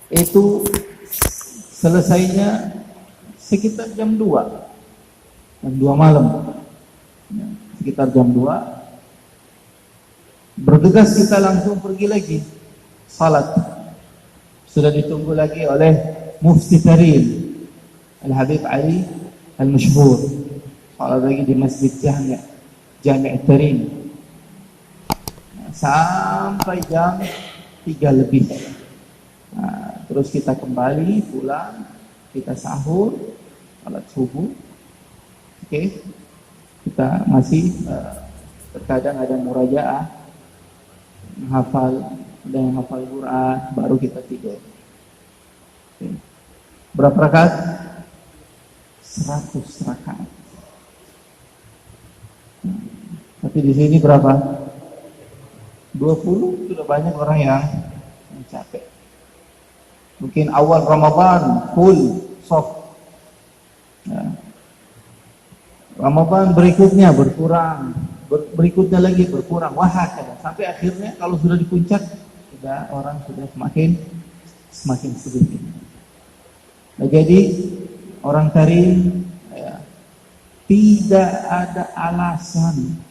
Itu selesainya sekitar jam 2 malam, sekitar jam 2 bergegas kita langsung pergi lagi salat. Sudah ditunggu lagi oleh Mufti Tarim Al-Habib Ali Al-Mashhur, salat lagi di Masjid Jami' Tarim sampai jam 3 lebih. Terus kita kembali pulang, kita sahur, salat subuh. Oke. Kita masih terkadang ada murajaah, menghafal Quran, baru kita tidur. Oke. Berapa rakaat? 100 rakaat. Tapi di sini berapa? 20. Sudah banyak orang yang capek. Mungkin awal Ramadan full soft. Ramadan berikutnya berkurang, berikutnya lagi berkurang, wahakala sampai akhirnya kalau sudah di puncak, orang sudah semakin sedikit. Nah, jadi orang Tarim tidak ada alasan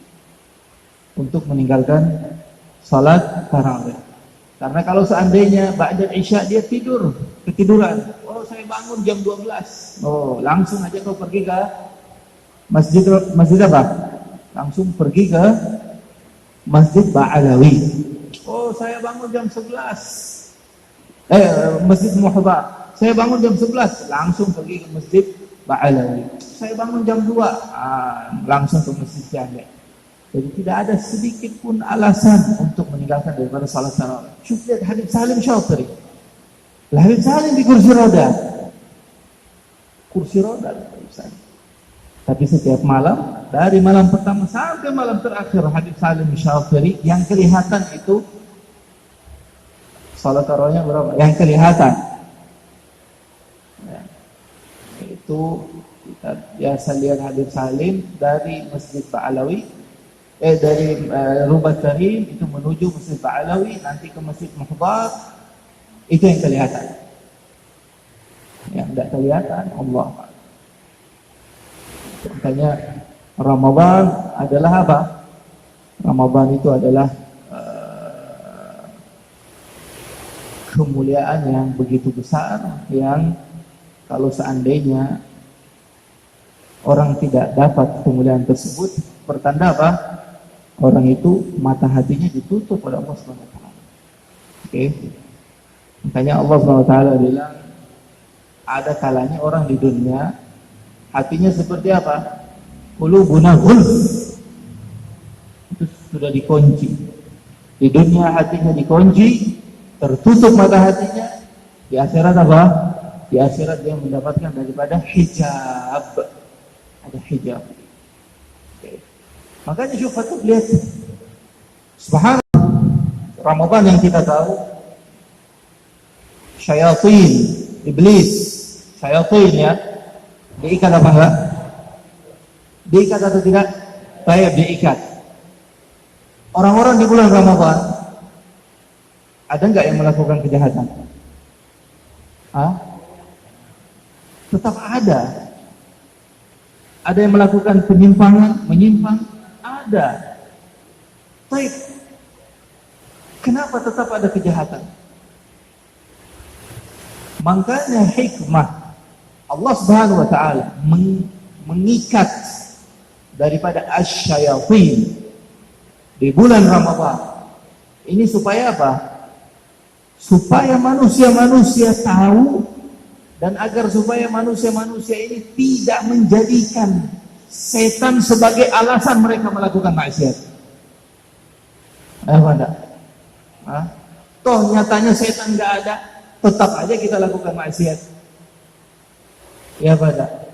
untuk meninggalkan salat tarawih. Karena kalau seandainya ba'da Isya dia ketiduran. Oh, saya bangun jam 12. Oh, langsung aja kau pergi ke masjid apa? Langsung pergi ke Masjid Ba'alawi. Oh, saya bangun jam 11. Masjid Muhbar. Saya bangun jam 11, langsung pergi ke Masjid Ba'alawi. Saya bangun jam 2, langsung ke Masjid Jami'. Jadi tidak ada sedikit pun alasan untuk meninggalkan daripada salat tarawih. Syuf lihat Habib Salim Syatiri. Habib Salim di kursi roda. Habib Salim. Tapi setiap malam, dari malam pertama sampai malam terakhir Habib Salim Syatiri, yang kelihatan itu salat tarawihnya berapa? Yang kelihatan. Ya. Itu kita biasa lihat Habib Salim dari Masjid Ba'alawi. Dari Rubat Tarim itu menuju Masjid Ba'alawi, nanti ke Masjid Muhbar, itu yang kelihatan. Yang tidak kelihatan, Allah. Makanya Ramadan adalah apa? Ramadan itu adalah kemuliaan yang begitu besar, yang kalau seandainya orang tidak dapat kemuliaan tersebut, pertanda apa? Orang itu mata hatinya ditutup oleh Allah Subhanahu wa taala. Oke. Makanya Allah Subhanahu wa taala bilang ada kalanya orang di dunia hatinya seperti apa? Qulubuna ghulf. Itu sudah dikunci. Di dunia hatinya dikunci, tertutup mata hatinya. Di akhirat apa? Di akhirat dia mendapatkan daripada hijab. Ada hijab. Okay. Makanya syufatul lihat. Subhanallah. Ramadan yang kita tahu, syayatin, iblis, syayatin ya, diikat apa enggak? Diikat atau tidak? Baik, diikat. Orang-orang di bulan Ramadan ada enggak yang melakukan kejahatan? Hah? Tetap ada. Ada yang melakukan penyimpangan, menyimpang, ada. Baik. Kenapa tetap ada kejahatan? Makanya hikmah Allah Subhanahu wa taala mengikat daripada asy-syayatin di bulan Ramadan. Ini supaya apa? Supaya manusia-manusia tahu, dan agar supaya manusia-manusia ini tidak menjadikan setan sebagai alasan mereka melakukan maksiat. Apa enggak? Toh nyatanya setan enggak ada, tetap aja kita lakukan maksiat. Ya pada.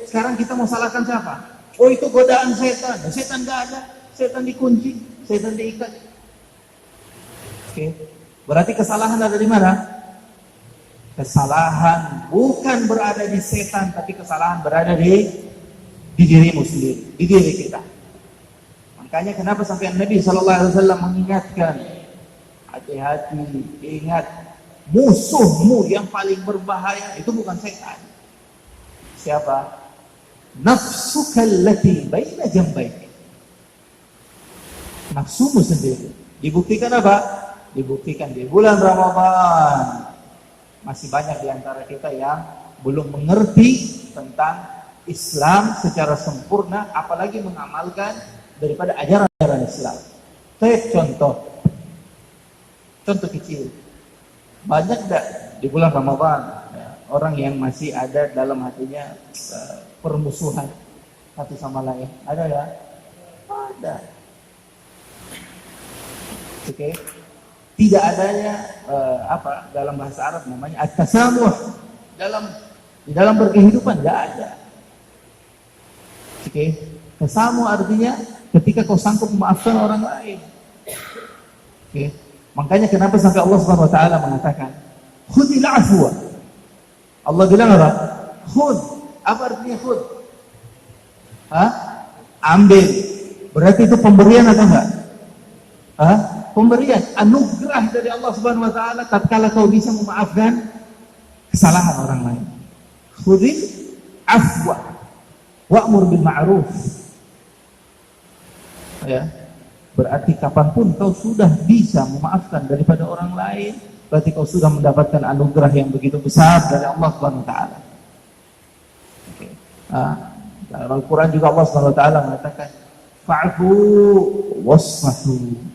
Sekarang kita mau salahkan siapa? Oh itu godaan setan. Setan enggak ada, setan dikunci, setan diikat. Oke. Berarti kesalahan ada di mana? Kesalahan bukan berada di setan, tapi kesalahan berada di dirimu sendiri, di diri kita. Makanya kenapa sampai Nabi SAW mengingatkan, hati-hati, ingat musuhmu yang paling berbahaya itu bukan setan. Siapa? Nafsuka allati baina jambayk. Nafsumu sendiri. Dibuktikan apa? Dibuktikan di bulan Ramadan. Masih banyak di antara kita yang belum mengerti tentang Islam secara sempurna, apalagi mengamalkan daripada ajaran-ajaran Islam. Contoh kecil. Banyak enggak di bulan Ramadan ya, orang yang masih ada dalam hatinya permusuhan satu sama lain? Ada ya? Ada. Oke. Tidak adanya dalam bahasa Arab namanya at-tasamuh, di dalam berkehidupan enggak ada. Oke. Tasamuh artinya ketika kau sanggup memaafkan orang lain. Oke. Makanya kenapa sampai Allah Subhanahu wa taala mengatakan khudil afwa. Allah bilang apa? Khud. Apa artinya khud? Ambil. Berarti itu pemberian atau enggak? Pemberian, anugerah dari Allah Subhanahu wa taala tatkala kau bisa memaafkan kesalahan orang lain. Khudil afwa wa'mur bil ma'ruf. Ya. Berarti kapanpun kau sudah bisa memaafkan daripada orang lain, berarti kau sudah mendapatkan anugerah yang begitu besar dari Allah Subhanahu wa taala. Oke. Dalam Al-Qur'an juga Allah Subhanahu wa taala mengatakan fa'fu wasfahu.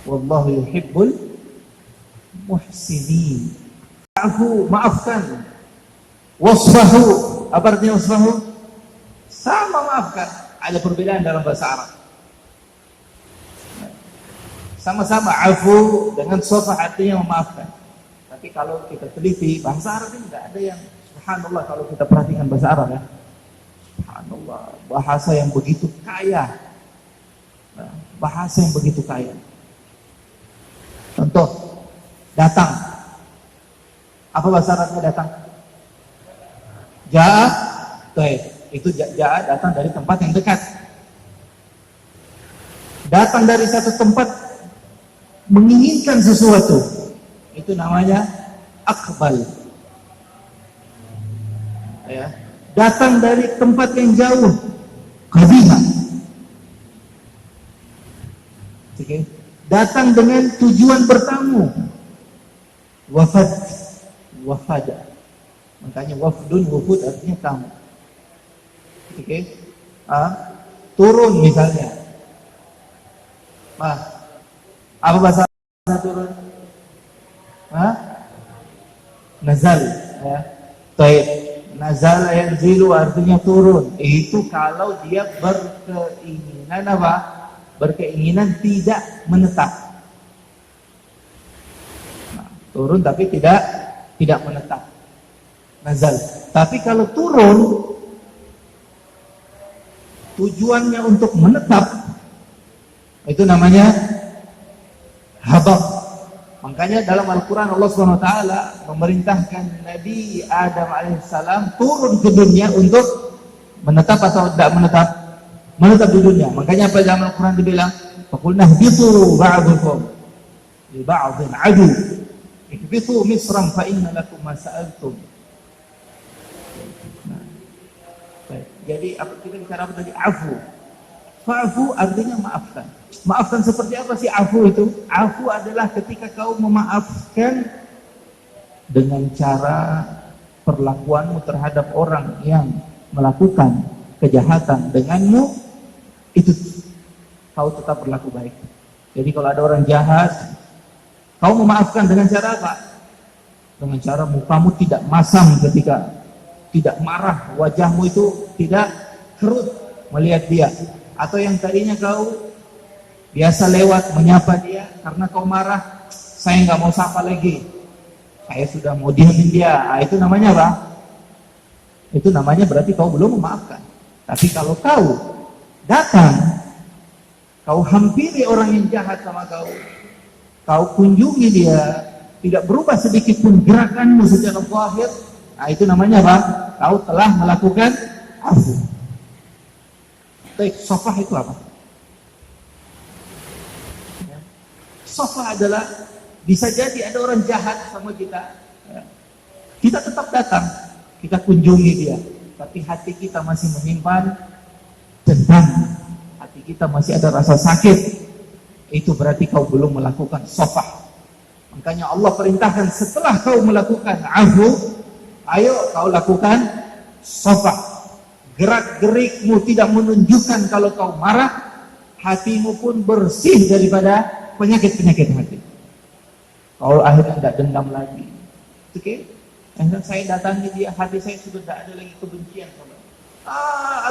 Wallahu yuhibbul muhsinin. Fa'fu, maafkan. Wasfahu, apa artinya wasfahu? Sama maafkan. Ada perbedaan dalam bahasa Arab. Sama-sama afu dengan safah artinya memaafkan. Tapi kalau kita teliti bahasa Arab ini tidak ada yang subhanallah, kalau kita perhatikan bahasa Arab ya. Subhanallah, bahasa yang begitu kaya. Bahasa yang begitu kaya. Contoh, datang. Apa bahasa Arabnya datang? Ja'a, itu ja'a datang dari tempat yang dekat. Datang dari satu tempat menginginkan sesuatu, itu namanya akbal. Ya. Datang dari tempat yang jauh, qadima. Oke. Datang dengan tujuan bertamu, wafad, wafada. Makanya wafdun, wufud artinya tamu. Oke, turun misalnya. Apa bahasa turun? Nazal, ya. Taib. Nazal yanzilu artinya turun. Itu kalau dia berkeinginan apa? Berkeinginan tidak menetap. Turun tapi tidak menetap. Nazal. Tapi kalau turun tujuannya untuk menetap, itu namanya habaq. Makanya dalam Al-Quran Allah SWT memerintahkan Nabi Adam alaihissalam turun ke dunia untuk menetap atau tidak menetap? Menetap di dunia. Makanya apa dalam Al-Quran dibilang? Faqulna ihbitu ba'dukum li ba'dhin adu. Ihbitu misran fa inna lakum ma sa'altum. Jadi kita bicara apa tadi? Afu. Fa'fu artinya maafkan. Maafkan seperti apa sih afu itu? Afu adalah ketika kau memaafkan dengan cara perlakuanmu terhadap orang yang melakukan kejahatan denganmu, itu kau tetap berlaku baik. Jadi kalau ada orang jahat, kau memaafkan dengan cara apa? Dengan cara mukamu tidak masam ketika tidak marah, wajahmu itu tidak kerut melihat dia. Atau yang tadinya kau biasa lewat menyapa dia, karena kau marah, saya nggak mau sapa lagi, saya sudah mau diamin dia. Itu namanya apa? Itu namanya berarti kau belum memaafkan. Tapi kalau kau datang, kau hampiri orang yang jahat sama kau, kau kunjungi dia, tidak berubah sedikit pun gerakanmu secara zahir, itu namanya apa? Kau telah melakukan afu. Baik, safah itu apa? Safah adalah bisa jadi ada orang jahat sama kita, kita tetap datang, kita kunjungi dia, tapi hati kita masih menyimpan dendam, hati kita masih ada rasa sakit. Itu berarti kau belum melakukan safah. Makanya Allah perintahkan setelah kau melakukan afu, ayo kau lakukan safah. Gerak-gerikmu tidak menunjukkan kalau kau marah, hatimu pun bersih daripada penyakit-penyakit hati. Kau akhirnya tidak dendam lagi. Oke? Akhirnya saya datangi dia, hati saya sudah tidak ada lagi kebencian sama dia.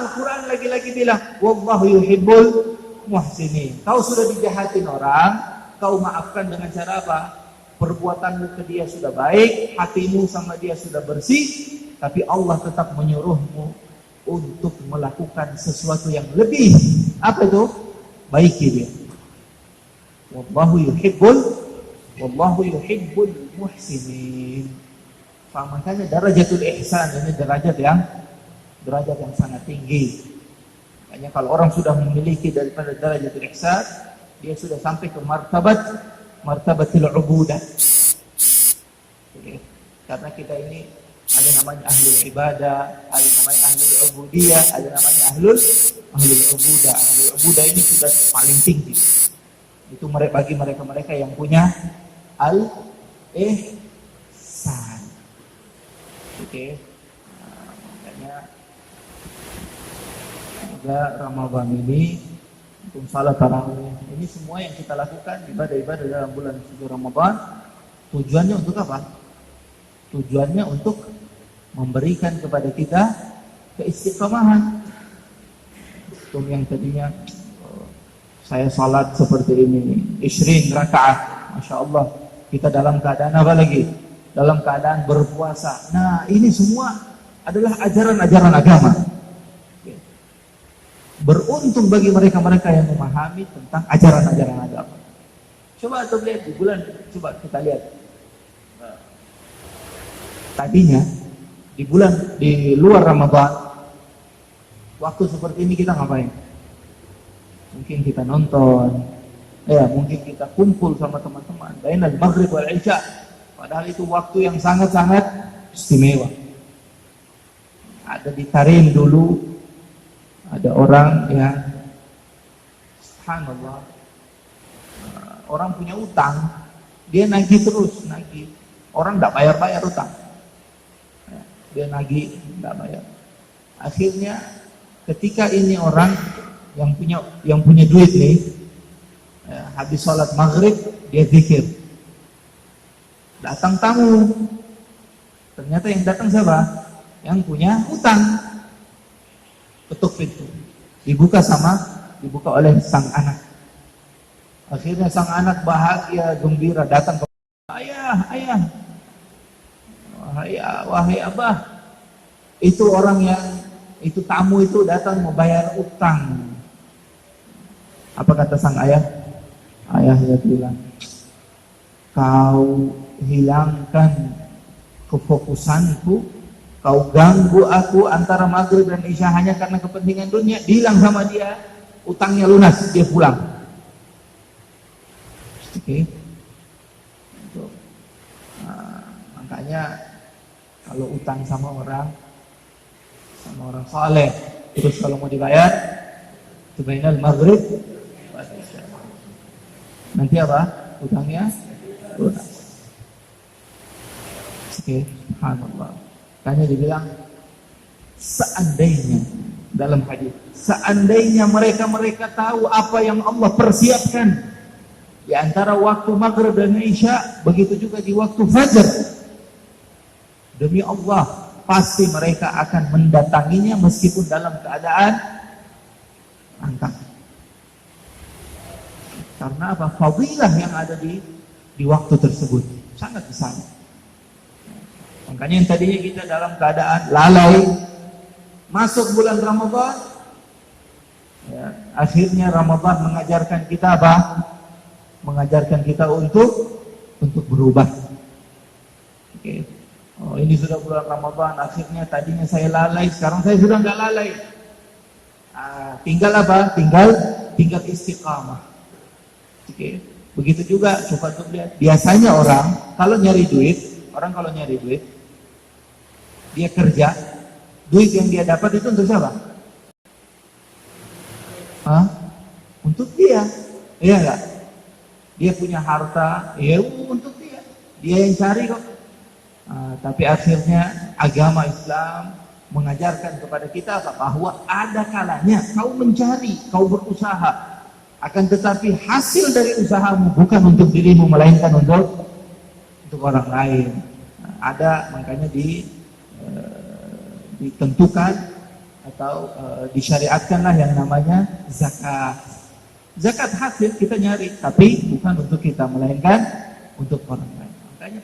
Al-Quran lagi-lagi bilang, wallahu yuhibbul muhsinin. Kau sudah dijahatin orang, kau maafkan dengan cara apa? Perbuatanmu ke dia sudah baik, hatimu sama dia sudah bersih, tapi Allah tetap menyuruhmu untuk melakukan sesuatu yang lebih. Apa itu? Baiki dia. Wallahu yuhibbul muhsinin. Makanya darajatul ihsan ini derajat yang sangat tinggi. Makanya kalau orang sudah memiliki daripada darajatul ihsan, dia sudah sampai ke martabatul ubudah. Karena kita ini ada namanya ahlul ibadah, ada namanya ahlul ubudiyah, ada namanya ahlul ubudah. Ahlul ubudah ini sudah paling tinggi. Itu bagi mereka yang punya al-ihsan. Oke. Makanya juga Ramadan ini untuk salat tarawih ini semua yang kita lakukan ibadah-ibadah dalam bulan suci Ramadan, tujuannya untuk apa? Tujuannya untuk memberikan kepada kita keistiqomahan. Untuk yang tadinya saya salat seperti ini 20 rakaat, Masya Allah, kita dalam keadaan apa lagi? Dalam keadaan berpuasa. Nah, ini semua adalah ajaran-ajaran agama. Beruntung bagi mereka-mereka yang memahami tentang ajaran-ajaran agama. Coba atau lihat di bulan, coba kita lihat. Tadinya di luar Ramadan, waktu seperti ini kita ngapain? Mungkin kita nonton, mungkin kita kumpul sama teman-teman bainal maghrib wal isya. Padahal itu waktu yang sangat-sangat istimewa. Ada di Tarim dulu, ada orang yang subhanallah, orang punya utang, dia nagih terus, nagih. Orang tidak bayar-bayar utang. Dia nagih, tidak bayar. Akhirnya ketika ini orang yang punya duit nih, habis sholat maghrib dia zikir. Datang tamu. Ternyata yang datang siapa? Yang punya utang. Ketuk pintu. Dibuka oleh sang anak. Akhirnya sang anak bahagia, gembira datang ke ayah. Wahai abah. Itu itu tamu itu datang mau bayar utang. Apa kata sang ayah? Ayahnya bilang, kau hilangkan kefokusanku, kau ganggu aku antara maghrib dan isya hanya karena kepentingan dunia. Bilang sama dia, utangnya lunas, dia pulang. Oke. Makanya kalau utang sama orang saleh, terus kalau mau dibayar, sebainal maghrib, nanti apa? Utangnya lunas. Oke, subhanallah. Makanya dibilang seandainya dalam hadis, seandainya mereka tahu apa yang Allah persiapkan di antara waktu maghrib dan isya, begitu juga di waktu fajar. Demi Allah, pasti mereka akan mendatanginya meskipun dalam keadaan angkat. Karena apa? Fadilah yang ada di waktu tersebut sangat besar. Makanya yang tadinya kita dalam keadaan lalai, masuk bulan Ramadan, akhirnya Ramadan mengajarkan kita apa? Mengajarkan kita untuk berubah. Oke. Oh, ini sudah bulan Ramadan, akhirnya tadinya saya lalai, sekarang saya sudah nggak lalai. Tinggal apa? Tinggal istiqamah. Oke. Begitu juga coba untuk lihat. Biasanya orang kalau nyari duit, dia kerja, duit yang dia dapat itu untuk siapa? Untuk dia. Iya enggak? Dia punya harta, ya untuk dia. Dia yang cari kok. Tapi akhirnya agama Islam mengajarkan kepada kita bahwa ada kalanya kau mencari, kau berusaha. Akan tetapi hasil dari usahamu bukan untuk dirimu, melainkan untuk orang lain. Makanya ditentukan atau disyariatkanlah yang namanya zakat. Zakat hasil kita nyari, tapi bukan untuk kita, melainkan untuk orang lain. Makanya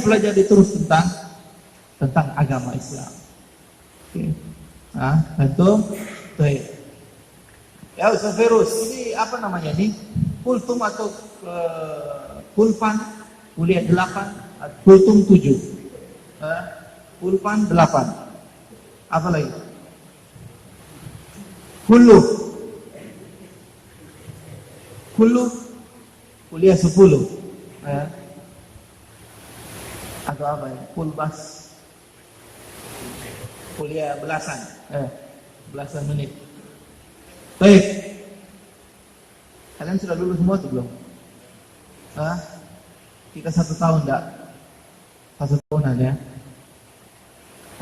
pelajari terus tentang agama Islam. Oke. Tentu. Baik. Ya Ustaz Firuz, ini apa namanya nih? Kultum atau kulpan kuliah 8, kultum 7. Kulpan 8. Apa lagi? Kullu kuliah 10. Atau apa ya? Kulbas kuliah belasan menit. Baik. Kalian sudah lulus semua tuh belum? Kita 1 tahun enggak? 1 tahunan ya?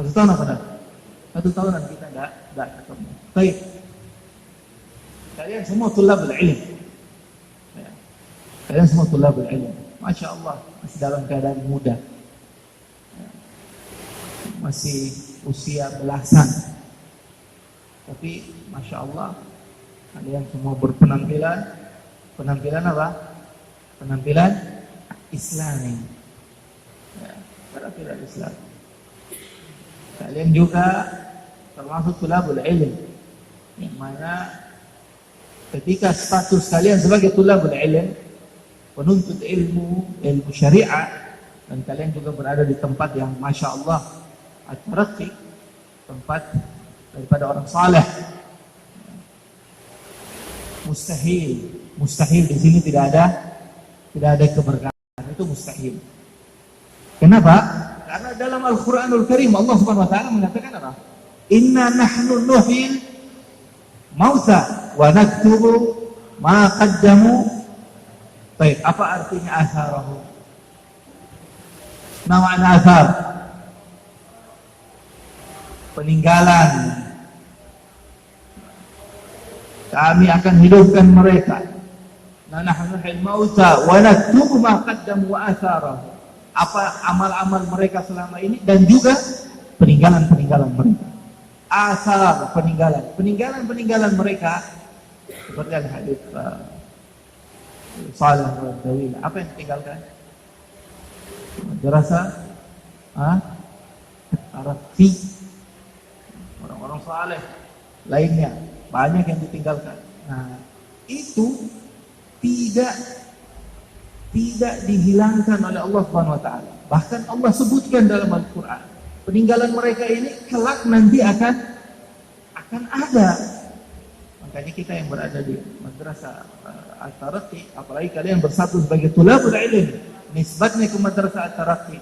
1 tahun apa enggak? 1 tahunan kita enggak ketemu. Baik. Kalian semua tulabul ilm. Kalian semua tulabul ilm. Masya Allah, masih dalam keadaan muda. Masih usia belasan. Tapi Masya Allah, kalian semua berpenampilan apa? Penampilan Islami. Penampilan Islam. Kalian juga termasuk tulabul ilm, yang mana ketika status kalian sebagai tulabul ilm, penuntut ilmu syariah, dan kalian juga berada di tempat yang Masya Allah at-taraqi, tempat daripada orang saleh. Mustahil di sini tidak ada keberkahan, itu mustahil. Kenapa? Karena dalam Al-Qur'anul Karim Allah Subhanahu wa taala mengatakan apa? Inna nahnu nuhyil mauta wa naktubu ma qaddamu. Baik, apa artinya asarahu? Namanya athar, peninggalan. Kami akan hidupkan mereka. Nahnuhil mauta wa naktubu ma qaddamu wa atharahu. Apa amal-amal mereka selama ini dan juga peninggalan-peninggalan mereka. Asar, peninggalan mereka seperti yang hadis Salih wa Dawil. Apa yang ditinggalkan? Madrasah Arafi. Orang-orang saleh lainnya banyak yang ditinggalkan. Nah, itu tidak dihilangkan oleh Allah Subhanahu wa taala. Bahkan Allah sebutkan dalam Al-Qur'an, peninggalan mereka ini kelak nanti akan ada. Makanya kita yang berada di madrasah At-Taraqi, apalagi kalian bersatu sebagai tulabul ilm, nisbatnya ke madrasah At-Taraqi,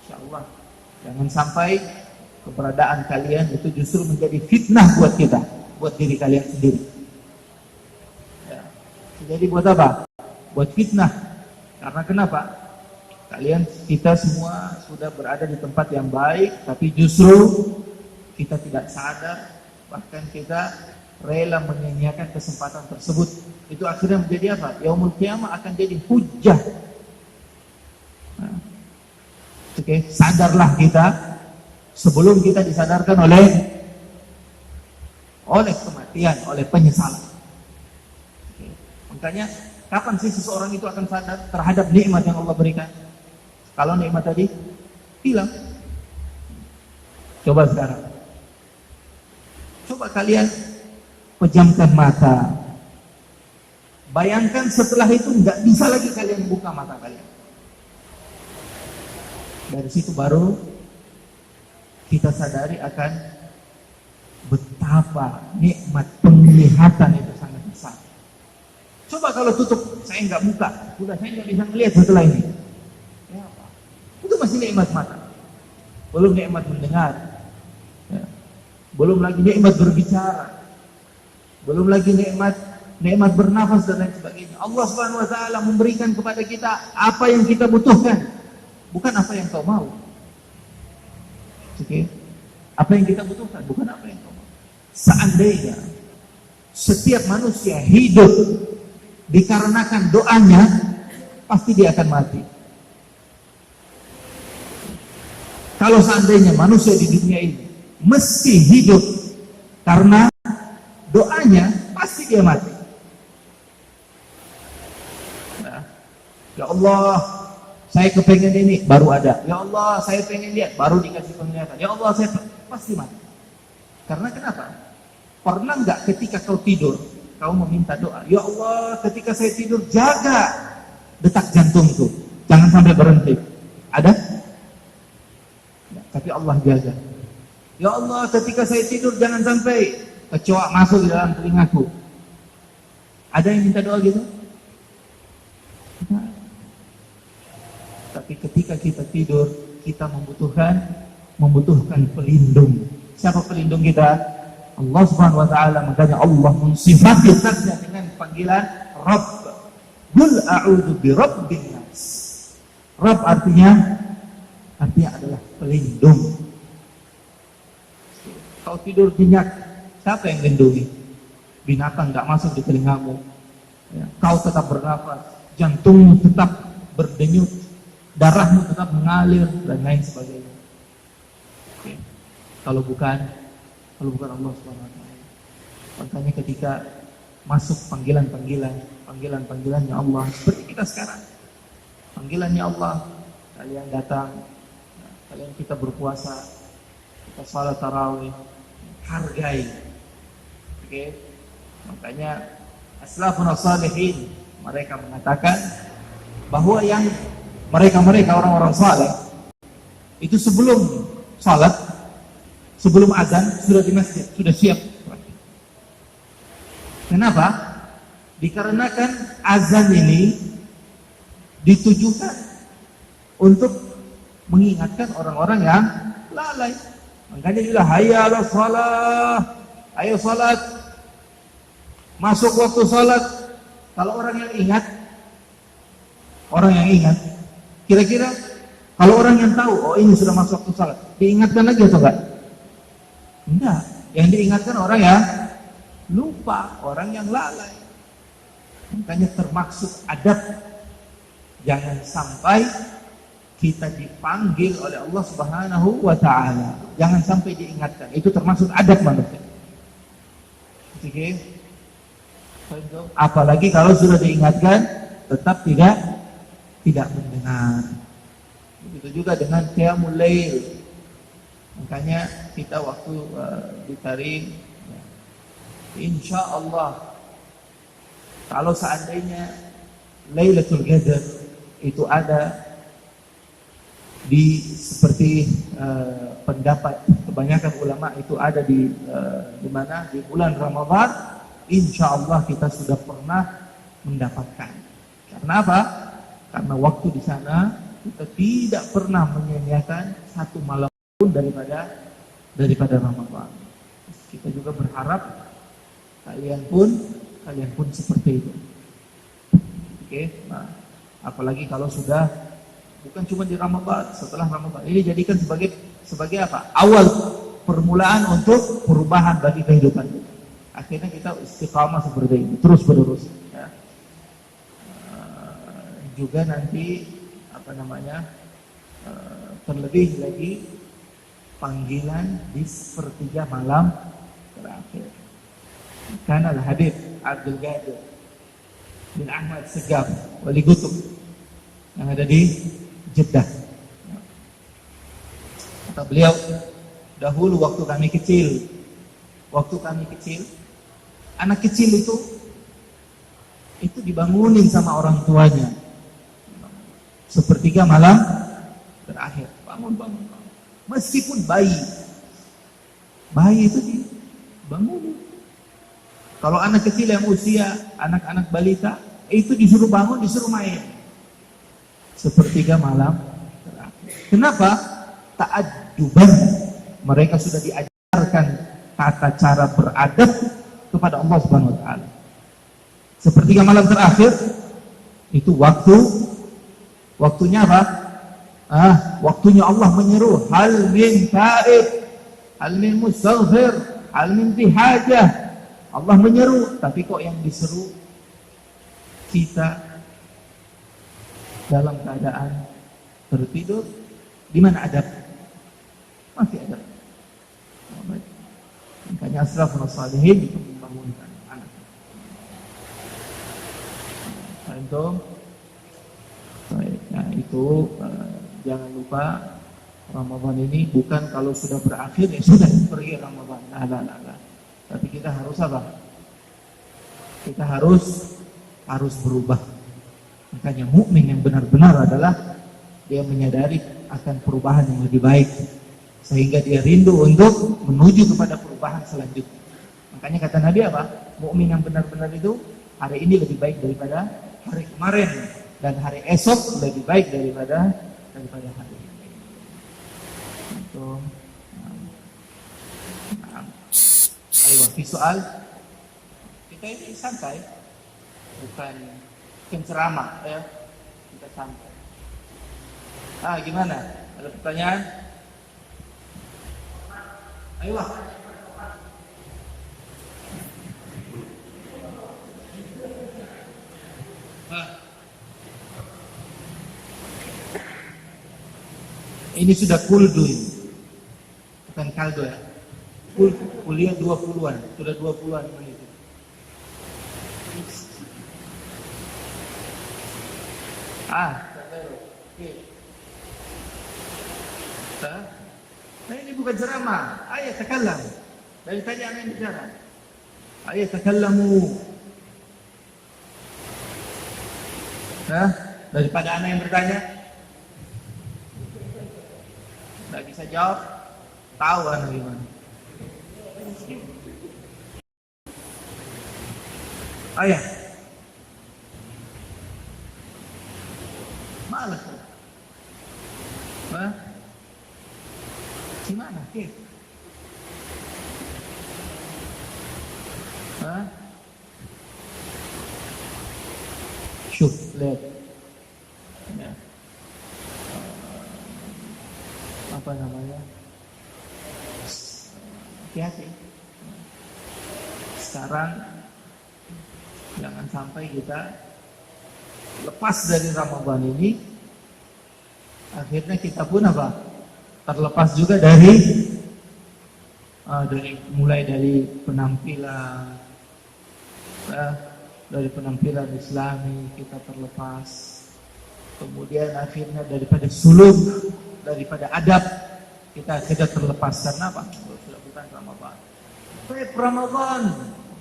insyaallah jangan sampai keberadaan kalian itu justru menjadi fitnah buat kita, buat diri kalian sendiri. Ya. Jadi buat apa? Buat fitnah. Karena kenapa? Kita semua sudah berada di tempat yang baik, tapi justru kita tidak sadar, bahkan kita rela menyia-nyiakan kesempatan tersebut. Itu akhirnya menjadi apa? Yaumul Qiyamah akan jadi hujjah. Nah, oke, sadarlah kita sebelum kita disadarkan oleh kematian, oleh penyesalan. Oke. Makanya kapan sih seseorang itu akan sadar terhadap nikmat yang Allah berikan? Kalau nikmat tadi hilang. Coba sekarang. Coba kalian pejamkan mata. Bayangkan setelah itu nggak bisa lagi kalian buka mata kalian. Dari situ baru kita sadari akan betapa nikmat penglihatan itu sangat besar. Coba kalau tutup, saya nggak buka, sudah saya nggak bisa melihat setelah ini. Ya apa? Itu masih nikmat mata. Belum nikmat mendengar, ya. Belum lagi nikmat berbicara, belum lagi nikmat bernafas dan lain sebagainya. Allah Subhanahu wa taala memberikan kepada kita apa yang kita butuhkan, bukan apa yang kau mau. Oke. Apa yang kita butuhkan, bukan apa yang kau mau. Seandainya setiap manusia hidup dikarenakan doanya, pasti dia akan mati. Kalau seandainya manusia di dunia ini mesti hidup karena doanya, pasti dia mati. Nah, ya Allah, saya kepengen ini, baru ada. Ya Allah, saya pengen lihat, baru dikasih penglihatan. Ya Allah, saya pasti mati. Karena kenapa? Pernah nggak ketika kau tidur, kau meminta doa, ya Allah, ketika saya tidur jaga detak jantungku, jangan sampai berhenti. Ada? Ya, tapi Allah jaga. Ya Allah, ketika saya tidur jangan sampai kecoak masuk di dalam telingaku. Ada yang minta doa gitu? Nah. Tapi ketika kita tidur, kita membutuhkan pelindung. Siapa pelindung kita? Allah Subhanahu wa taala. Makanya Allah mensifati zatnya dengan panggilan Rabb. Qul a'udzu birabbin nas. Rabb artinya adalah pelindung. Kau tidur nyenyak, siapa yang lindungi? Binatang nggak masuk di telingamu. Ya. Kau tetap bernafas, jantungmu tetap berdenyut, darahmu tetap mengalir dan lain sebagainya. Oke. Kalau bukan Allah Subhanahu wa taala. Makanya ketika masuk panggilannya Allah, seperti kita sekarang. Panggilannya Allah, kalian datang, kalian kita berpuasa, kita salat tarawih, hargai. Oke. Makanya aslafun as-salihin mereka mengatakan bahwa yang mereka orang-orang saleh itu sebelum salat, sebelum azan sudah di masjid, sudah siap. Kenapa? Dikarenakan azan ini ditujukan untuk mengingatkan orang-orang yang lalai. Makanya juga hayya 'alas shalah, ayo salat. Masuk waktu salat. Kalau orang yang ingat, kira-kira Kalau orang yang tahu, oh ini sudah masuk waktu salat, diingatkan lagi atau enggak? Enggak. Yang diingatkan orang yang lupa, orang yang lalai. Makanya termaksud adab, jangan sampai kita dipanggil oleh Allah Subhanahu wa taala. Jangan sampai diingatkan. Itu termasuk adab manusia. Oke. Apalagi kalau sudah diingatkan tetap tidak mendengar. Begitu juga dengan qiyamul lail. Makanya kita waktu ditarik, insya Allah kalau seandainya Lailatul Qadar itu ada di seperti pendapat kebanyakan ulama itu ada di mana di bulan Ramadhan, insya Allah kita sudah pernah mendapatkan. Karena apa? Karena waktu di sana kita tidak pernah menyanyiakan satu malam pun daripada Ramadhan. Kita juga berharap kalian pun seperti itu. Oke, nah, apalagi kalau sudah bukan cuma di Ramadhan, setelah Ramadhan ini jadikan sebagai apa? Awal permulaan untuk perubahan bagi kehidupan kita. Akhirnya kita istiqamah seperti ini, terus menerus. Ya. Juga nanti terlebih lagi panggilan di sepertiga malam terakhir. Karena Habib Abdul Qadir bin Ahmad Segaf Wali Kutub yang ada di Jeddah. Kata beliau, dahulu waktu kami kecil, anak kecil itu dibangunin sama orang tuanya. Sepertiga malam terakhir, bangun. Meskipun bayi itu dibangunin. Kalau anak kecil yang usia anak-anak balita itu disuruh bangun, disuruh main. Sepertiga malam terakhir. Kenapa? Ta'adduban. Mereka sudah diajarkan tata cara beradab kepada Allah Subhanahu wa taala. Sepertiga malam terakhir itu waktunya apa? Waktunya Allah menyeru, hal min taib, hal min mustaghfir, hal min bihajah. Allah menyeru, tapi kok yang diseru kita dalam keadaan tertidur? Di mana adab? Masih adab. Makanya asrafun salihin itu membangunkan anak. Nah itu jangan lupa Ramadan ini bukan kalau sudah berakhir ya sudah pergi Ramadan. Nah. Tapi kita harus apa? Kita harus berubah. Makanya mukmin yang benar-benar adalah dia menyadari akan perubahan yang lebih baik, sehingga dia rindu untuk menuju kepada perubahan selanjutnya. Makanya kata Nabi apa? Mukmin yang benar-benar itu hari ini lebih baik daripada hari kemarin, dan hari esok lebih baik daripada hari ini. Itu. Ayo, soal kita ini santai, bukan ceramah ya, kita santai. Gimana? Ada pertanyaan? Ayo lah. Ini sudah kuldu ini, bukan kaldo ya. Kuliah 20-an, sudah 20-an menit. Oke. Nah ini bukan ceramah. Ayo takallam. Dari tadi anak bicara. Ayo takallamu. Daripada anak yang bertanya, nggak bisa jawab, tahu anak gimana. Ayah, malas. Gimana? Syuf, lihat. Ya. apa namanya, hati-hati. Sekarang jangan sampai kita lepas dari Ramadan ini, akhirnya kita pun apa? Terlepas juga dari mulai dari penampilan, dari penampilan Islami kita terlepas. Kemudian akhirnya daripada suluk, daripada adab kita terlepas. Karena apa? Sudah bukan Ramadan. Baik Ramadan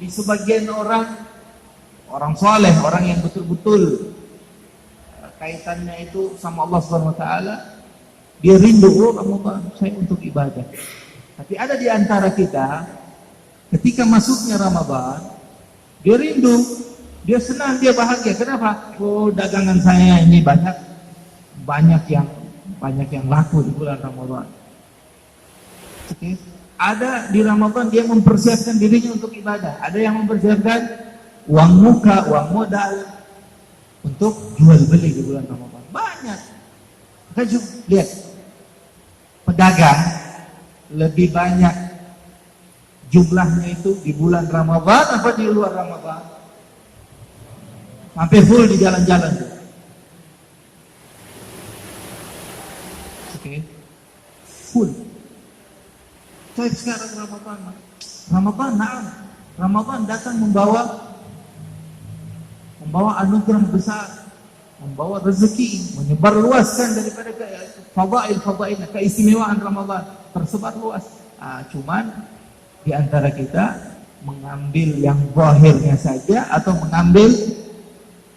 di sebagian orang soleh, orang yang betul-betul kaitannya itu sama Allah Subhanahu Wa Taala, dia rindu Ramadan saya untuk ibadah. Tapi ada di antara kita ketika masuknya Ramadan, dia rindu, dia senang, dia bahagia. Kenapa? Oh, dagangan saya ini banyak yang laku di bulan Ramadan. Oke. Ada di Ramadan dia mempersiapkan dirinya untuk ibadah. Ada yang mempersiapkan uang muka, uang modal untuk jual beli di bulan Ramadan. Banyak. Kita lihat, pedagang lebih banyak jumlahnya itu di bulan Ramadan apa di luar Ramadan? Sampai full di jalan-jalan. Oke. Full. Saya sekarang Ramadan datang membawa anugerah besar, membawa rezeki, menyebar luaskan daripada fadail, keistimewaan Ramadan tersebar luas. Cuman di antara kita mengambil yang zahirnya saja atau mengambil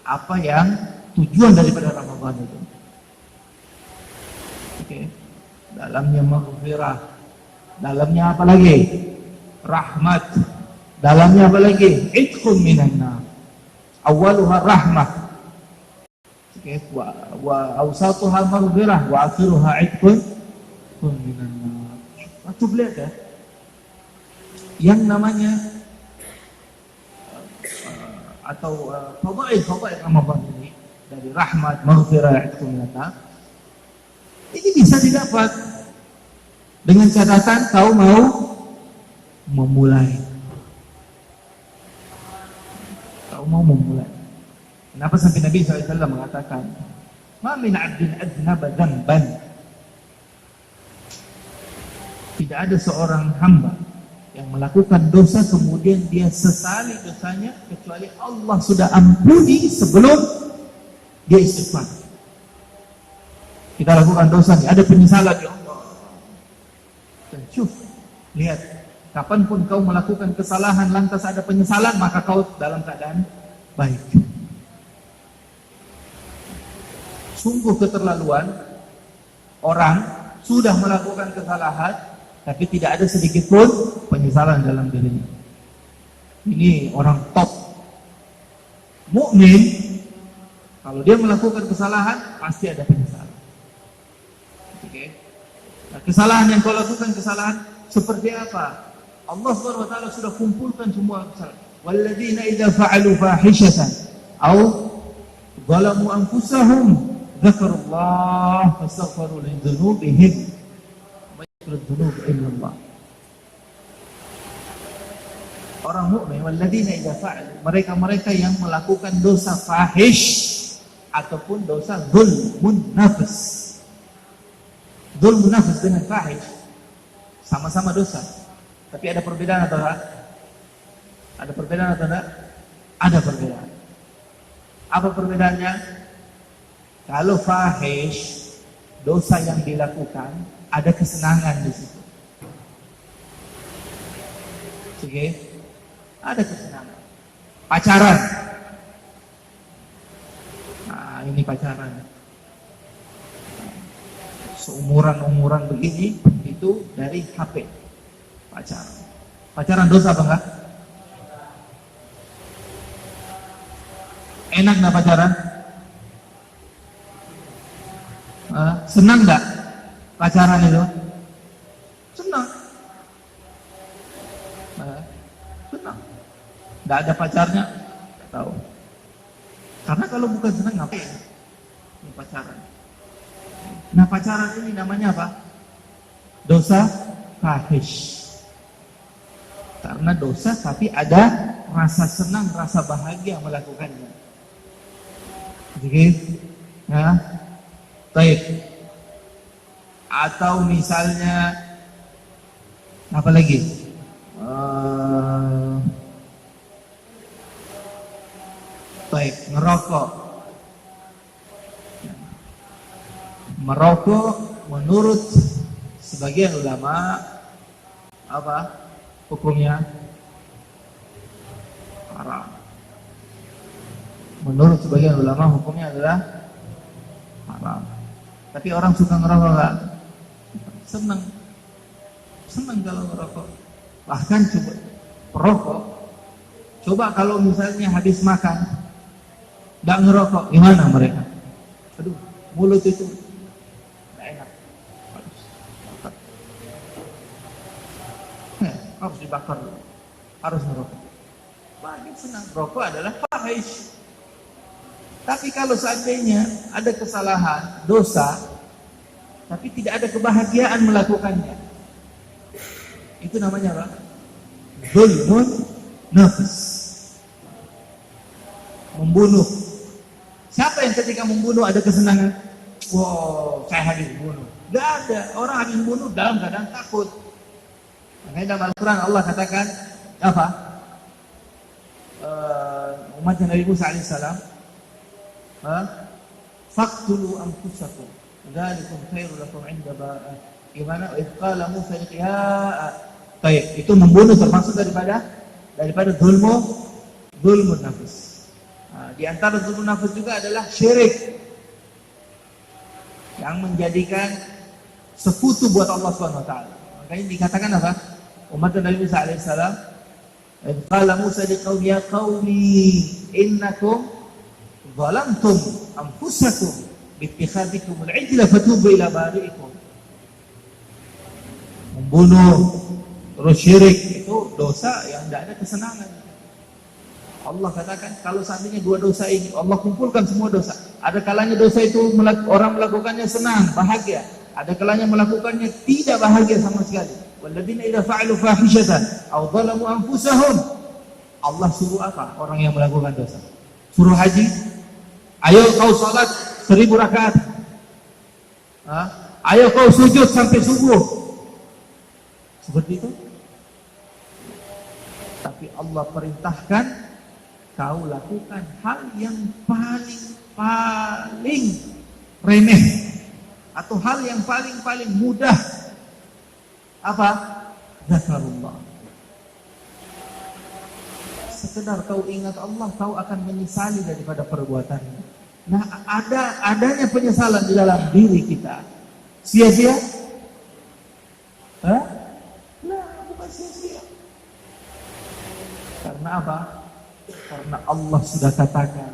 apa yang tujuan daripada Ramadan itu. Oke. Dalamnya maghfirah. Dalamnya apa lagi? Rahmat. Dalamnya apa lagi? Itqun minan nar. Awaluha rahmah. Oke, wa awsatuha maghfirah wa akhiruha itqun minan nar. Coba lihat ya. Yang namanya atau fadail Ramadan ini dari rahmat, maghfirah, itqun minan nar. Ini bisa didapat dengan catatan kau mau memulai. Kau mau memulai. Kenapa sampai Nabi SAW mengatakan, "Ma min 'abdin adnaba dzamban." Tidak ada seorang hamba yang melakukan dosa kemudian dia sesali dosanya kecuali Allah sudah ampuni sebelum dia istighfar. Kita lakukan dosa, ada penyesalan ya Allah. Cuf, lihat, kapanpun kau melakukan kesalahan lantas ada penyesalan, maka kau dalam keadaan baik. Sungguh keterlaluan orang sudah melakukan kesalahan, tapi tidak ada sedikit pun penyesalan dalam dirinya. Ini orang top. Mukmin, kalau dia melakukan kesalahan, pasti ada penyesalan. Oke. Nah, kesalahan yang kau lakukan, kesalahan seperti apa? Allah SWT sudah kumpulkan semua kesalahan. Walladzina idza fa'alu fahishatan aw zalamu anfusahum dzakarullah fastaghfiru lidzunubihim wa yaghfiru dzunub illa Allah. Orang mukmin, walladzina idza fa'alu, mereka yang melakukan dosa fahish ataupun dosa zulmun nafs. Zulmun nafs dengan fahish sama-sama dosa. Tapi ada perbedaan atau tidak? Ada perbedaan atau tidak? Ada perbedaan. Apa perbedaannya? Kalau fahish, dosa yang dilakukan, ada kesenangan di situ. Oke? Ada kesenangan. Pacaran. Nah, ini pacaran. Seumuran begini itu dari HP. Pacaran dosa apa enggak? Enak enggak pacaran? Senang enggak pacaran itu? Senang. Senang. Enggak ada pacarnya? Enggak tahu. Karena kalau bukan senang ngapain? Ini pacaran. Nah, pacaran ini namanya apa? dosa fahish. Karena dosa tapi ada rasa senang, rasa bahagia melakukannya. Jadi, ya, baik. Atau misalnya apa lagi? Baik, ngerokok. Merokok menurut sebagian ulama apa hukumnya? Haram. Menurut sebagian ulama hukumnya adalah haram. Tapi orang suka ngerokok enggak? Senang kalau ngerokok. Bahkan coba perokok, coba kalau misalnya habis makan enggak ngerokok, gimana mereka? Aduh, mulut itu enggak enak. Harus dibakar dulu. Harus ngerokok. Makin senang. Rokok adalah fahish. Tapi kalau seandainya ada kesalahan, dosa, tapi tidak ada kebahagiaan melakukannya, itu namanya apa? Zulmun nafs. Membunuh. Siapa yang ketika membunuh ada kesenangan? Wow, saya habis bunuh. Tidak ada. Orang habis bunuh dalam keadaan takut. Makanya dalam Al-Quran Allah katakan apa? Umat Nabi Musa alaihissalam, faqtulu anfusakum dzalikum khairul lakum 'inda gimana? Idz qala Musa liqa'a. Baik, itu membunuh termasuk daripada zulmun nafs. Di antara zulmun nafs juga adalah syirik yang menjadikan sekutu buat Allah Subhanahu wa taala. Makanya dikatakan apa? Umat Nabi Musa alaihissalam, qala Musa liqaumi ya qaumi innakum zalamtum anfusakum biittikhadikum al-'ijla fatubu ila bari'ikum. Membunuh terus syirik itu dosa yang tidak ada kesenangan. Allah katakan kalau seandainya dua dosa ini Allah kumpulkan semua dosa. Ada kalanya dosa itu orang melakukannya senang, bahagia. Ada kalanya melakukannya tidak bahagia sama sekali. Walladzina idza fa'alu fahishatan aw dhalamu anfusahum. Allah suruh apa? Orang yang melakukan dosa. Suruh haji. Ayo kau salat 1000 rakaat. Ayo kau sujud sampai subuh. Seperti itu. Tapi Allah perintahkan kau lakukan hal yang paling remeh atau hal yang paling mudah. Apa? Zakarullah. Sekedar kau ingat Allah, kau akan menyesali daripada perbuatanmu. Nah, adanya penyesalan di dalam diri kita sia-sia? Nah, bukan sia-sia. Karena apa? Karena Allah sudah katakan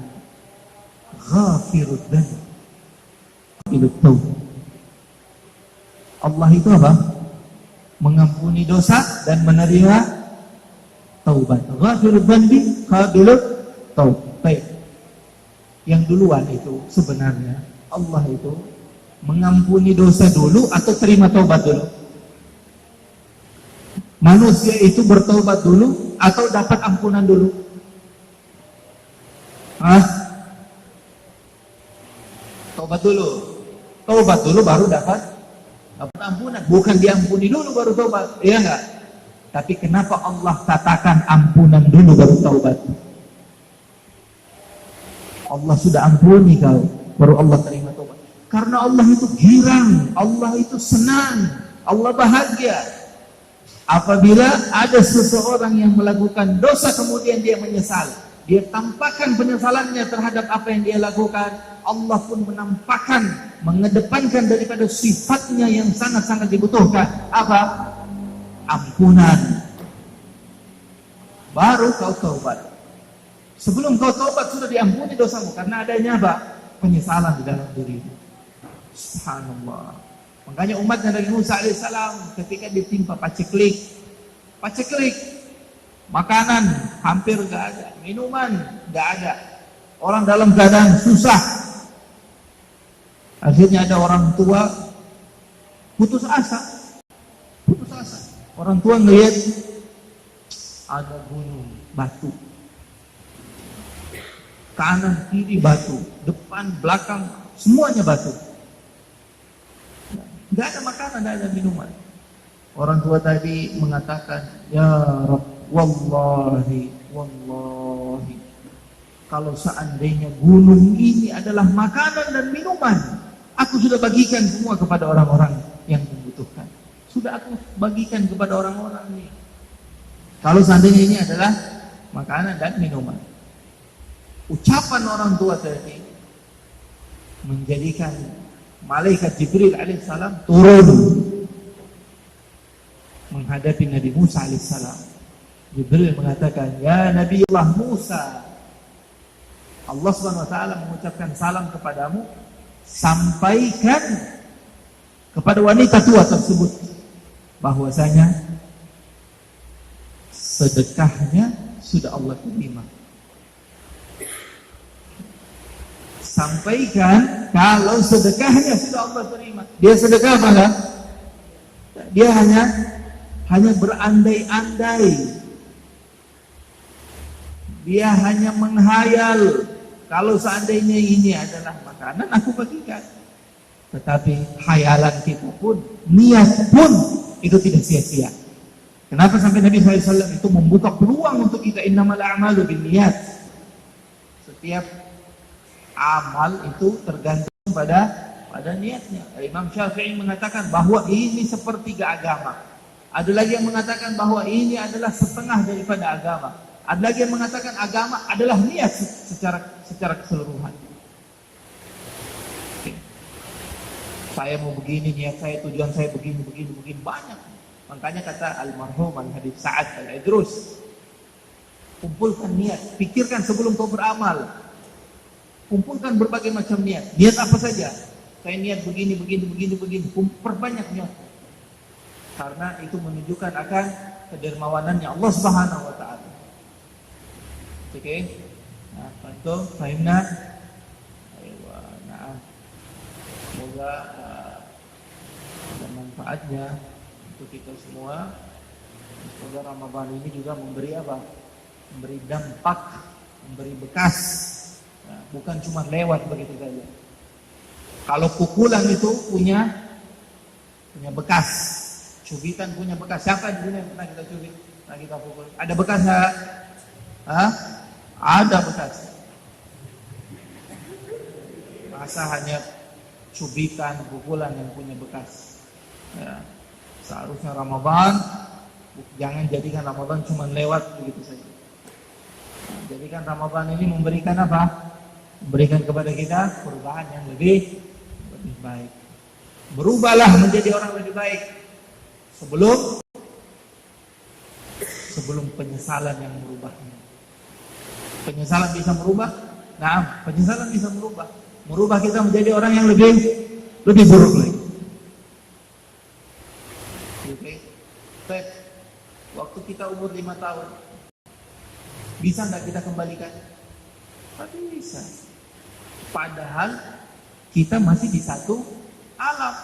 Ghafirud dzanb qabilut taubah. Allah itu apa? Mengampuni dosa dan menerima taubat. Ghafirud dzanbi qabilut taubah. Yang duluan itu sebenarnya Allah itu mengampuni dosa dulu atau terima taubat dulu? Manusia itu bertaubat dulu atau dapat ampunan dulu? Taubat dulu. Taubat dulu baru dapat ampunan. Bukan diampuni dulu baru taubat. Iya enggak? Tapi kenapa Allah katakan ampunan dulu baru taubat? Allah sudah ampuni kau, baru Allah terima taubat. Karena Allah itu girang, Allah itu senang, Allah bahagia. Apabila ada seseorang yang melakukan dosa kemudian dia menyesal, dia tampakkan penyesalannya terhadap apa yang dia lakukan, Allah pun menampakkan, mengedepankan daripada sifatnya yang sangat-sangat dibutuhkan. Apa? Ampunan. Baru kau taubat. Sebelum kau taubat sudah diampuni dosamu karena adanya apa? Penyesalan di dalam diri. Subhanallah. Makanya umat Nabi Musa alaihissalam ketika ditimpa paceklik, makanan hampir enggak ada, minuman enggak ada, orang dalam keadaan susah. Akhirnya ada orang tua putus asa, Orang tua ngelihat ada gunung batu, kanan kiri batu, depan belakang semuanya batu. Nggak ada makanan, nggak ada minuman. Orang tua tadi mengatakan, ya Rabb, wallahi, kalau seandainya gunung ini adalah makanan dan minuman, aku sudah bagikan semua kepada orang-orang yang membutuhkan. Sudah aku bagikan kepada orang-orang ini. Kalau seandainya ini adalah makanan dan minuman. Ucapan orang tua tadi menjadikan malaikat Jibril alaihissalam turun menghadapi Nabi Musa alaihissalam. Jibril mengatakan, ya Nabi Allah Musa, Allah Subhanahu wa taala mengucapkan salam kepadamu, sampaikan kepada wanita tua tersebut bahwasanya sedekahnya sudah Allah terima. Sampaikan kalau sedekahnya sudah Allah terima. Dia sedekah apa enggak? Dia hanya berandai-andai. Dia hanya menghayal. Kalau seandainya ini adalah makanan, aku bagikan. Tetapi hayalan kita pun, niat pun, itu tidak sia-sia. Kenapa sampai Nabi SAW itu membuka peluang untuk kita, innamal a'malu binniyat. Setiap amal itu tergantung pada niatnya. Imam Syafi'i mengatakan bahwa ini sepertiga agama. Ada lagi yang mengatakan bahwa ini adalah setengah daripada agama. Ada lagi yang mengatakan agama adalah niat secara keseluruhan. Oke. Saya mau begini, niat saya, tujuan saya begini banyak. Makanya kata almarhum Al-Habib Sa'ad Al-Idrus, kumpulkan niat, pikirkan sebelum kau beramal. Kumpulkan berbagai macam niat. Niat apa saja? Saya niat begini, perbanyak niat. Karena itu menunjukkan akan kedermawanannya Allah Subhanahu wa taala. Oke. Nah, itu fahimna. Nah, semoga ada manfaatnya untuk kita semua. Semoga Ramadan ini juga memberi apa? Memberi dampak, memberi bekas. Nah, bukan cuma lewat begitu saja. Kalau pukulan itu punya bekas, cubitan punya bekas. Siapa di dunia yang pernah kita cubit, pernah kita pukul? Ada bekas nggak? Hah? Ada bekas. Masa hanya cubitan, pukulan yang punya bekas? Ya, seharusnya Ramadan jangan jadikan Ramadan cuma lewat begitu saja. Nah, jadikan Ramadan ini memberikan apa? Memberikan kepada kita perubahan yang lebih baik. Berubahlah menjadi orang lebih baik sebelum penyesalan yang merubahnya. Penyesalan bisa merubah? Nah, penyesalan bisa merubah kita menjadi orang yang lebih buruk lagi. Oke. Baik. Waktu kita umur 5 tahun, bisa nggak kita kembalikan? Tapi bisa. Padahal kita masih di satu alam.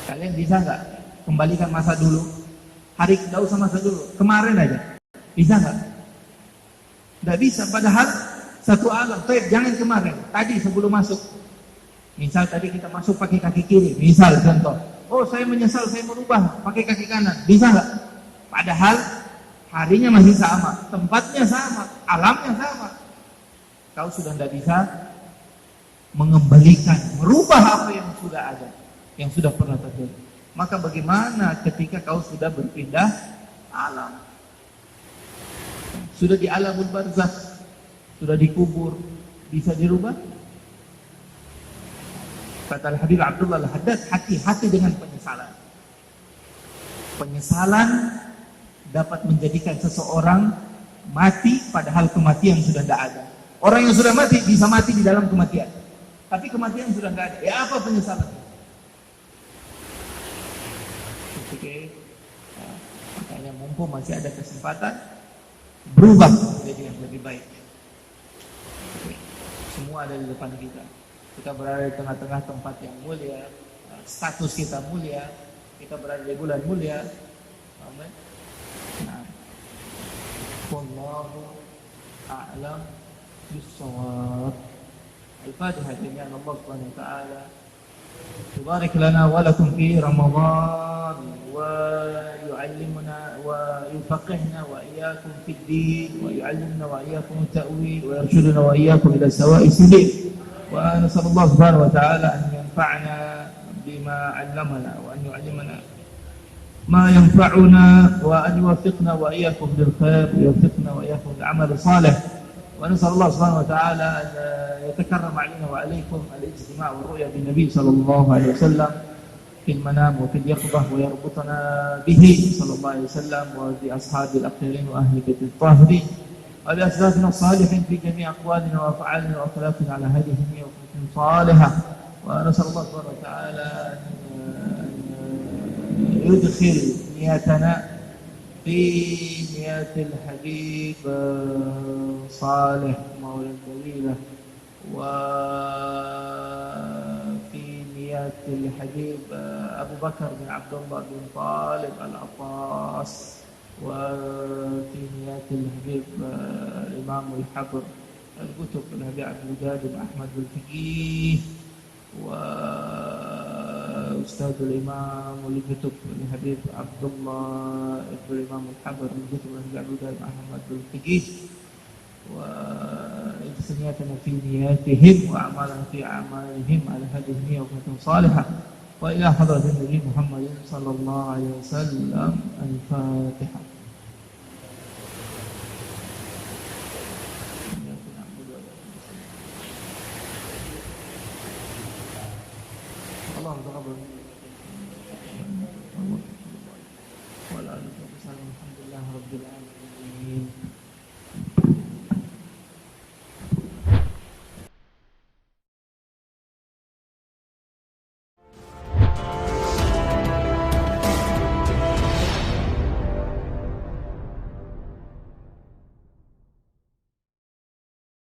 Kalian bisa nggak kembalikan masa dulu? Nggak usah masa dulu, kemarin aja. Bisa nggak? Nggak bisa. Padahal satu alam. Jangan kemarin. Tadi sebelum masuk. Misal tadi kita masuk pakai kaki kiri. Misal contoh. Oh, saya menyesal, saya merubah pakai kaki kanan. Bisa nggak? Padahal harinya masih sama, tempatnya sama, alamnya sama. Kau sudah tidak bisa mengembalikan, merubah apa yang sudah ada, yang sudah pernah terjadi. Maka bagaimana ketika kau sudah berpindah alam? Sudah di alamul barzakh, sudah dikubur, bisa dirubah? Kata Al-Habib Abdullah Al-Haddad, hati-hati dengan penyesalan. Penyesalan dapat menjadikan seseorang mati padahal kematian sudah tidak ada. Orang yang sudah mati bisa mati di dalam kematian, tapi kematian sudah tidak ada. Ya apa penyesalan? Oke. Nah, makanya mumpung masih ada kesempatan, berubah menjadi yang lebih baik. Oke. Semua ada di depan kita. Kita berada di tengah-tengah tempat yang mulia, status kita mulia, kita berada di bulan mulia. Amin. Nah, wallahu a'lam bis-shawab. Al-Fatihah dengan Allah Subhanahu wa taala. يبارك لنا ولكم في رمضان ويعلمنا ويفقهنا وإياكم في الدين ويعلمنا وإياكم التأويل ويرشدنا وإياكم إلى سواء السبيل. ونسأل الله سبحانه وتعالى أن ينفعنا بما علمنا وأن يعلمنا ما ينفعنا وأن يوفقنا وإياكم للخير ويوفقنا وإياكم للعمل الصالح. ونسأل الله سبحانه وتعالى أن يتكرم علينا وعليكم الاجتماع والرؤيا بالنبي صلى الله عليه وسلم في المنام وفي اليقظة ويربطنا به صلى الله عليه وسلم وبأصحاب الأخيرين وأهل بيت الطاهرين وبأسلافنا الصالحين في جميع أقوالنا وأفعالنا وأخلاقنا على هذه النية وخلق صالحة. ونسأل الله سبحانه وتعالى أن يدخل نياتنا في نيات الحبيب صالح مولى الجليلة وفي نيات الحبيب أبو بكر بن عبد الله بن طالب العطاس وفي نيات الحبيب الإمام الحبر الكتب الحبيب عبد الجاد بن أحمد الفقيه وأستاذ الإمام الكتب الحبيب عبد الله ابن الإمام الحبر الكتب الحبيب عبد الجاد بن أحمد الفقيه وإنسانياتنا في نياتهم وأعمالنا في أعمالهم على هذه النية وفتن صالحة. وإلى حضرة النبي محمد صلى الله عليه وسلم. الفاتحة. اللهم تقبل ولا الحمد لله رب العالمين.